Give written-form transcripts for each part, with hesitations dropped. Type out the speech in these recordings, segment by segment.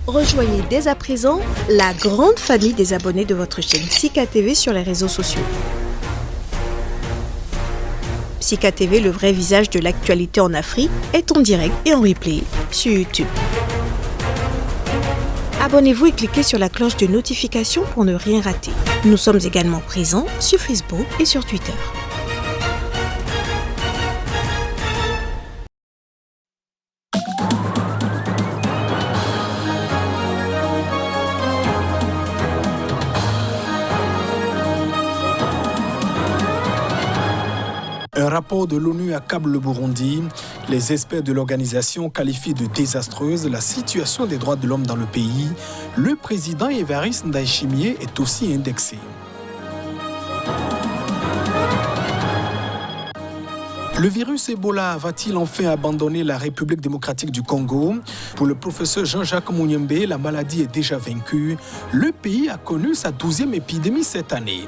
Rejoignez dès à présent la grande famille des abonnés de votre chaîne Sika TV sur les réseaux sociaux. Sika TV, le vrai visage de l'actualité en Afrique, est en direct et en replay sur YouTube. Abonnez-vous et cliquez sur la cloche de notification pour ne rien rater. Nous sommes également présents sur Facebook et sur Twitter. Un rapport de l'ONU accable le Burundi. Les experts de l'organisation qualifient de désastreuse la situation des droits de l'homme dans le pays. Le président Evariste Ndayishimiye est aussi indexé. Le virus Ebola va-t-il enfin abandonner la République démocratique du Congo? Pour le professeur Jean-Jacques Munyembe, la maladie est déjà vaincue. Le pays a connu sa 12e épidémie cette année.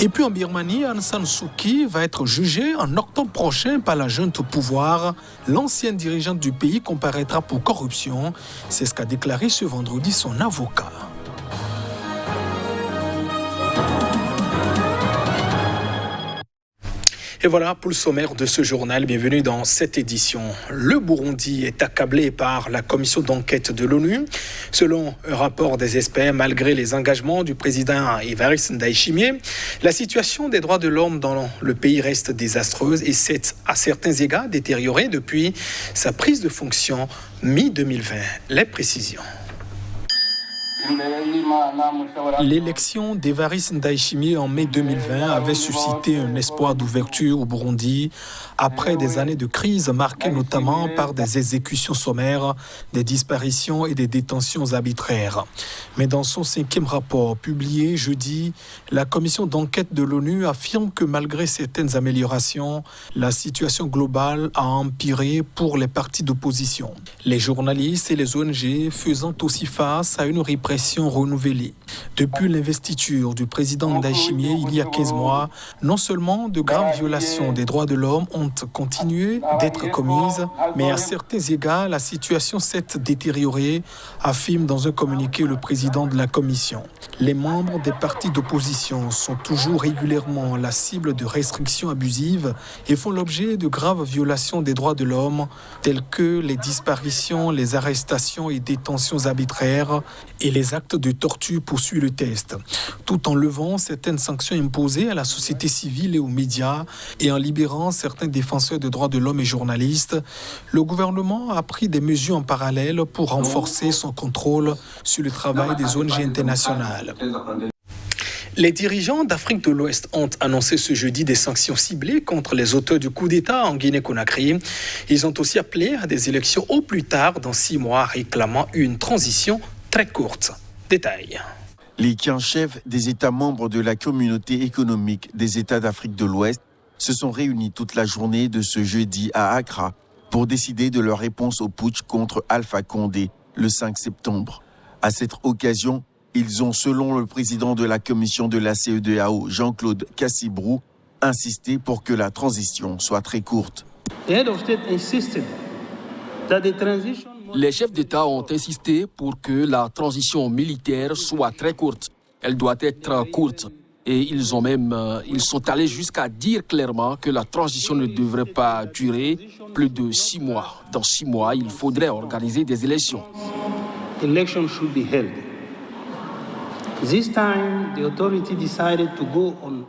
Et puis en Birmanie, Aung San Suu Kyi va être jugée en octobre prochain par la junte au pouvoir. L'ancienne dirigeante du pays comparaîtra pour corruption. C'est ce qu'a déclaré ce vendredi son avocat. Et voilà pour le sommaire de ce journal. Bienvenue dans cette édition. Le Burundi est accablé par la commission d'enquête de l'ONU. Selon un rapport des experts, malgré les engagements du président Evariste Ndayishimiye, la situation des droits de l'homme dans le pays reste désastreuse et s'est à certains égards détériorée depuis sa prise de fonction mi-2020. Les précisions. L'élection d'Evariste Ndayishimiye en mai 2020 avait suscité un espoir d'ouverture au Burundi après des années de crise marquées notamment par des exécutions sommaires, des disparitions et des détentions arbitraires. Mais dans son 5e rapport publié jeudi, la commission d'enquête de l'ONU affirme que malgré certaines améliorations, la situation globale a empiré pour les partis d'opposition. Les journalistes et les ONG faisant aussi face à une répression renouvelée. Depuis l'investiture du président Ndayishimiye il y a 15 mois, non seulement de graves violations des droits de l'homme ont continué d'être commises, mais à certains égards, la situation s'est détériorée, affirme dans un communiqué le président de la commission. Les membres des partis d'opposition sont toujours régulièrement la cible de restrictions abusives et font l'objet de graves violations des droits de l'homme, telles que les disparitions, les arrestations et détentions arbitraires et les actes de torture, poursuit le texte, tout en levant certaines sanctions imposées à la société civile et aux médias et en libérant certains défenseurs des droits de l'homme et journalistes. Le gouvernement a pris des mesures en parallèle pour renforcer son contrôle sur le travail des ONG internationales. Les dirigeants d'Afrique de l'Ouest ont annoncé ce jeudi des sanctions ciblées contre les auteurs du coup d'État en Guinée-Conakry. Ils ont aussi appelé à des élections au plus tard dans 6 mois, réclamant une transition très courte. Détail. Les 15 chefs des États membres de la communauté économique des États d'Afrique de l'Ouest se sont réunis toute la journée de ce jeudi à Accra pour décider de leur réponse au putsch contre Alpha Condé le 5 septembre. À cette occasion, ils ont, selon le président de la commission de la CEDEAO, Jean-Claude Cassibrou, insisté pour que la transition soit très courte. Les chefs d'État ont insisté pour que la transition militaire soit très courte. Elle doit être courte. Et ils sont allés jusqu'à dire clairement que la transition ne devrait pas durer plus de 6 mois. Dans 6 mois, il faudrait organiser des élections. Elections should be held. This time, the authority decided to go on.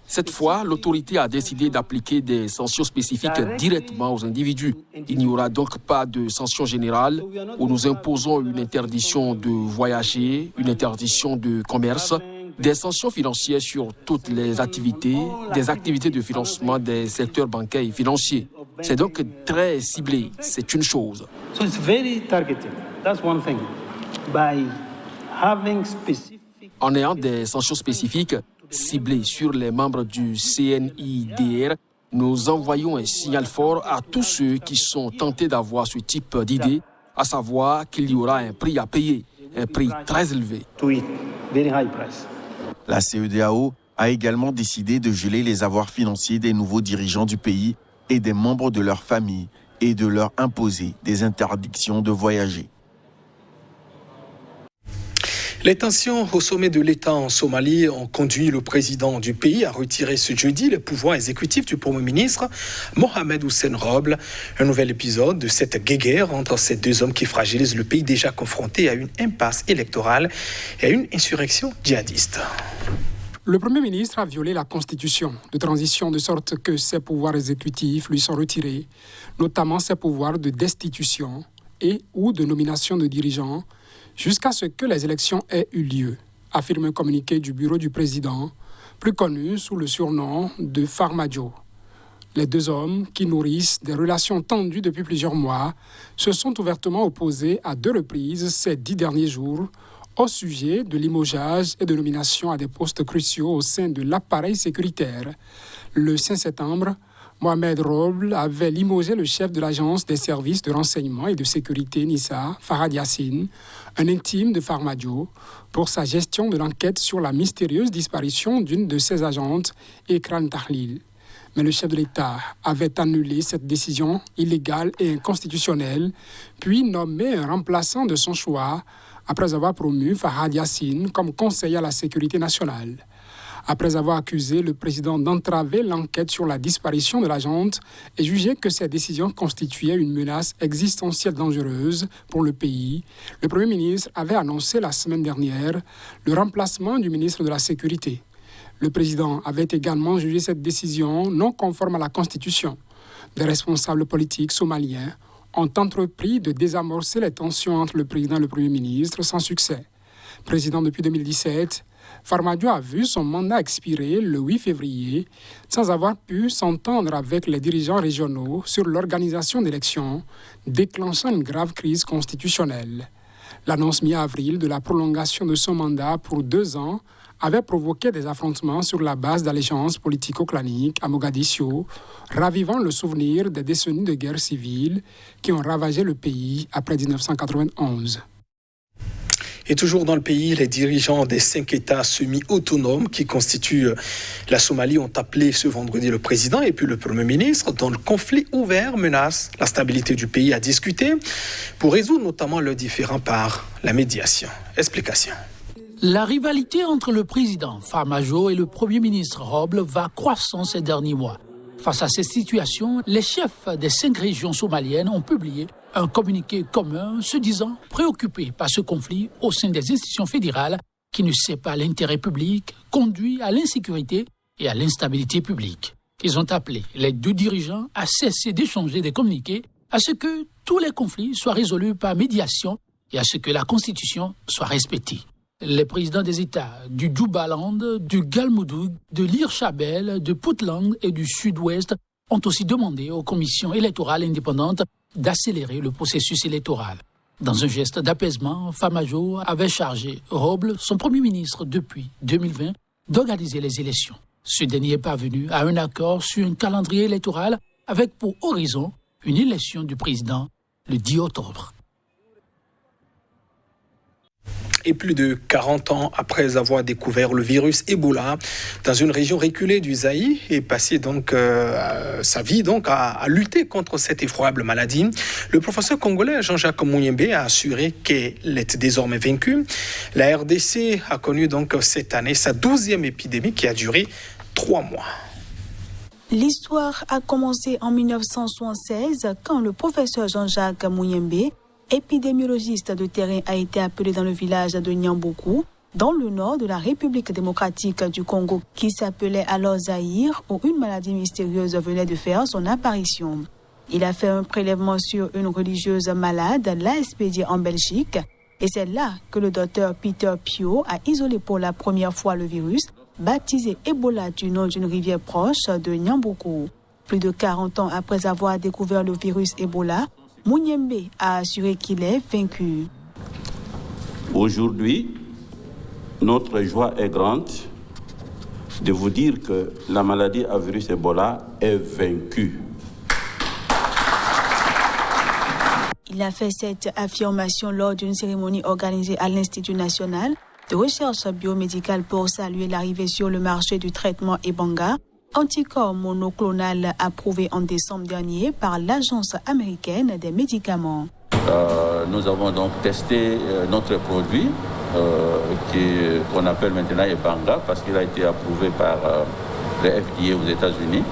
Cette fois, l'autorité a décidé d'appliquer des sanctions spécifiques directement aux individus. Il n'y aura donc pas de sanctions générales où nous imposons une interdiction de voyager, une interdiction de commerce, des sanctions financières sur toutes les activités, des activités de financement des secteurs bancaires et financiers. C'est donc très ciblé, c'est une chose. So it's very targeted. That's one thing. By having specific... En ayant des sanctions spécifiques ciblées sur les membres du CNIDR, nous envoyons un signal fort à tous ceux qui sont tentés d'avoir ce type d'idée, à savoir qu'il y aura un prix à payer, un prix très élevé. To it, very high price. La CEDEAO a également décidé de geler les avoirs financiers des nouveaux dirigeants du pays et des membres de leur famille et de leur imposer des interdictions de voyager. Les tensions au sommet de l'État en Somalie ont conduit le président du pays à retirer ce jeudi les pouvoirs exécutifs du Premier ministre Mohamed Hussein Roble. Un nouvel épisode de cette guéguerre entre ces deux hommes qui fragilisent le pays déjà confronté à une impasse électorale et à une insurrection djihadiste. Le Premier ministre a violé la Constitution de transition de sorte que ses pouvoirs exécutifs lui sont retirés, notamment ses pouvoirs de destitution et ou de nomination de dirigeants, jusqu'à ce que les élections aient eu lieu, affirme un communiqué du bureau du président, plus connu sous le surnom de Farmajo. Les deux hommes, qui nourrissent des relations tendues depuis plusieurs mois, se sont ouvertement opposés à 2 reprises ces 10 derniers jours au sujet de limogeage et de nomination à des postes cruciaux au sein de l'appareil sécuritaire. Le 5 septembre, Mohamed Roble avait limogé le chef de l'agence des services de renseignement et de sécurité NISA, Farhad Yassine, un intime de Farmajo, pour sa gestion de l'enquête sur la mystérieuse disparition d'une de ses agentes, Ekran Tahlil. Mais le chef de l'État avait annulé cette décision illégale et inconstitutionnelle, puis nommé un remplaçant de son choix, après avoir promu Farhad Yassine comme conseiller à la sécurité nationale. Après avoir accusé le président d'entraver l'enquête sur la disparition de l'agente et jugé que ces décisions constituaient une menace existentielle dangereuse pour le pays, le Premier ministre avait annoncé la semaine dernière le remplacement du ministre de la Sécurité. Le président avait également jugé cette décision non conforme à la Constitution. Des responsables politiques somaliens ont entrepris de désamorcer les tensions entre le président et le Premier ministre sans succès. Président depuis 2017, Farmajo a vu son mandat expirer le 8 février sans avoir pu s'entendre avec les dirigeants régionaux sur l'organisation d'élections, déclenchant une grave crise constitutionnelle. L'annonce mi-avril de la prolongation de son mandat pour 2 ans avait provoqué des affrontements sur la base d'allégeances politico-claniques à Mogadiscio, ravivant le souvenir des décennies de guerre civile qui ont ravagé le pays après 1991. Et toujours dans le pays, les dirigeants des 5 États semi-autonomes qui constituent la Somalie ont appelé ce vendredi le président et puis le Premier ministre, dont le conflit ouvert menace la stabilité du pays, à discuter pour résoudre notamment leurs différends par la médiation. Explication. La rivalité entre le président Farmajo et le Premier ministre Roble va croissant ces derniers mois. Face à cette situation, les chefs des 5 régions somaliennes ont publié un communiqué commun se disant préoccupés par ce conflit au sein des institutions fédérales qui ne sait pas l'intérêt public, conduit à l'insécurité et à l'instabilité publique. Ils ont appelé les 2 dirigeants à cesser d'échanger des communiqués, à ce que tous les conflits soient résolus par médiation et à ce que la Constitution soit respectée. Les présidents des États du Jubaland, du Galmudug, de l'Hirshabelle, de Puntland et du Sud-Ouest ont aussi demandé aux commissions électorales indépendantes d'accélérer le processus électoral. Dans un geste d'apaisement, Farmajo avait chargé Roble, son Premier ministre depuis 2020, d'organiser les élections. Ce dernier est parvenu à un accord sur un calendrier électoral avec pour horizon une élection du président le 10 octobre. Et plus de 40 ans après avoir découvert le virus Ebola dans une région reculée du Zaïre et passé donc sa vie donc à lutter contre cette effroyable maladie, le professeur congolais Jean-Jacques Mouyembe a assuré qu'elle est désormais vaincue. La RDC a connu donc cette année sa 12e épidémie qui a duré 3 mois. L'histoire a commencé en 1976 quand le professeur Jean-Jacques Mouyembe, épidémiologiste de terrain, a été appelé dans le village de Nyamboku, dans le nord de la République démocratique du Congo, qui s'appelait alors Zaïre, où une maladie mystérieuse venait de faire son apparition. Il a fait un prélèvement sur une religieuse malade, l'a expédié en Belgique, et c'est là que le docteur Peter Pio a isolé pour la première fois le virus, baptisé Ebola du nom d'une rivière proche de Nyamboku. Plus de 40 ans après avoir découvert le virus Ebola, Mouyembe a assuré qu'il est vaincu. Aujourd'hui, notre joie est grande de vous dire que la maladie à virus Ebola est vaincue. Il a fait cette affirmation lors d'une cérémonie organisée à l'Institut national de recherche biomédicale pour saluer l'arrivée sur le marché du traitement Ebanga, anticorps monoclonal approuvé en décembre dernier par l'Agence américaine des médicaments. Nous avons donc testé notre produit qu'on appelle maintenant Ebanga parce qu'il a été approuvé par le FDA aux États-Unis.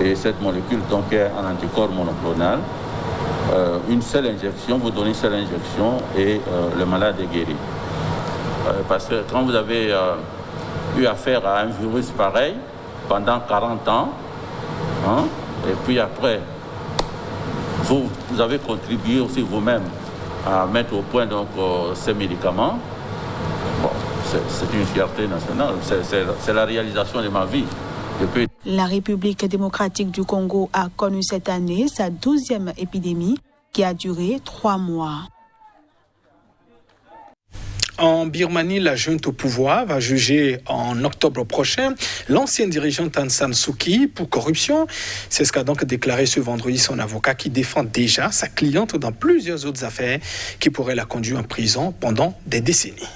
Et cette molécule donc est un anticorps monoclonal. Une seule injection, vous donnez une seule injection et le malade est guéri. Parce que quand vous avez eu affaire à un virus pareil pendant 40 ans, et puis après, vous avez contribué aussi vous-même à mettre au point donc, ces médicaments. Bon, c'est une fierté nationale, c'est la réalisation de ma vie. La République démocratique du Congo a connu cette année sa 12e épidémie qui a duré 3 mois. En Birmanie, la junte au pouvoir va juger en octobre prochain l'ancienne dirigeante Aung San Suu Kyi pour corruption. C'est ce qu'a donc déclaré ce vendredi son avocat qui défend déjà sa cliente dans plusieurs autres affaires qui pourraient la conduire en prison pendant des décennies.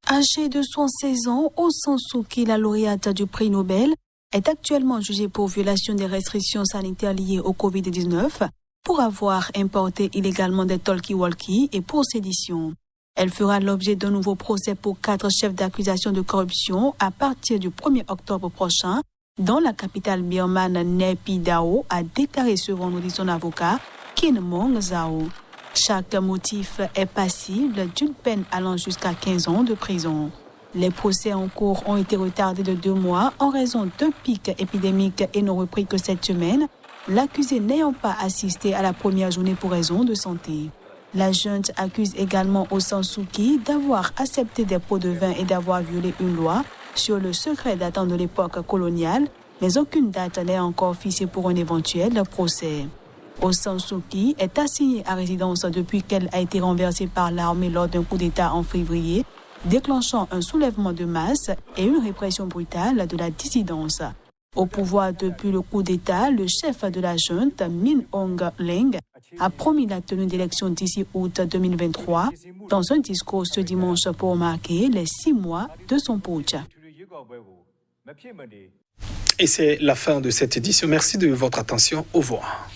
Âgée de 76 ans, Aung San Suu Kyi, la lauréate du prix Nobel, est actuellement jugée pour violation des restrictions sanitaires liées au Covid-19, pour avoir importé illégalement des talkie-walkie et pour sédition. Elle fera l'objet d'un nouveau procès pour 4 chefs d'accusation de corruption à partir du 1er octobre prochain, dans la capitale birmane Naypyidaw, a déclaré ce vendredi son avocat, Kin Mong Zhao. Chaque motif est passible d'une peine allant jusqu'à 15 ans de prison. Les procès en cours ont été retardés de 2 mois en raison d'un pic épidémique et n'ont repris que cette semaine, l'accusé n'ayant pas assisté à la première journée pour raison de santé. La junte accuse également Aung San Suu Kyi d'avoir accepté des pots de vin et d'avoir violé une loi sur le secret datant de l'époque coloniale, mais aucune date n'est encore fixée pour un éventuel procès. Aung San Suu Kyi est assignée à résidence depuis qu'elle a été renversée par l'armée lors d'un coup d'État en février, déclenchant un soulèvement de masse et une répression brutale de la dissidence. Au pouvoir depuis le coup d'État, le chef de la junte, Min Aung Hlaing, a promis la tenue d'élections d'ici août 2023 dans un discours ce dimanche pour marquer les 6 mois de son putsch. Et c'est la fin de cette édition. Merci de votre attention. Au revoir.